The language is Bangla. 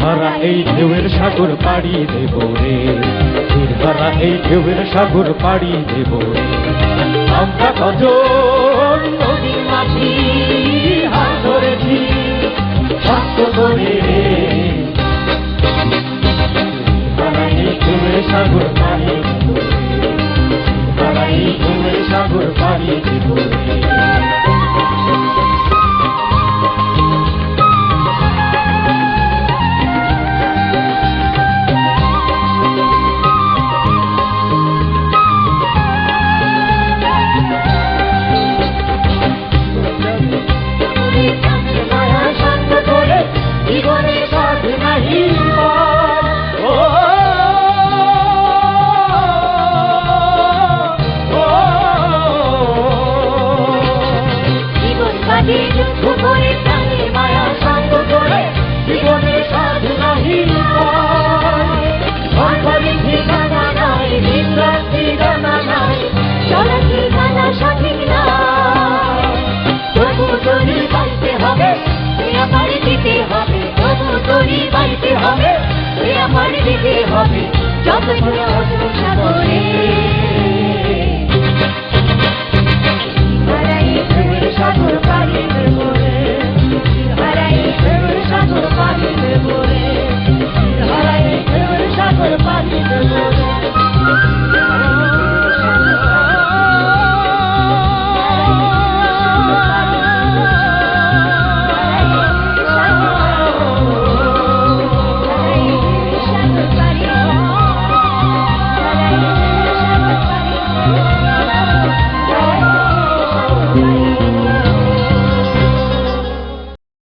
ভরা এই ঢেউয়ের সাগর পাড়ি দেব রে, তীর ভরা এই ঢেউয়ের সাগর পাড়ি দেব রে। আমরা কজন নদীর মাঝি হাত ধরেছি শক্ত করে রে, ভরা এই ঢেউয়ের সাগর পাড়ি দেব রে, ভরা এই ঢেউয়ের সাগর পাড়ি দেব রে। যুদ্ধ করে প্রাণে মায়া সঙ্গ করে জীবনের সাধনা ঠিকানা নাই, দিন রাত্রি জানা নাই, চলে ঠিকানা সঠিক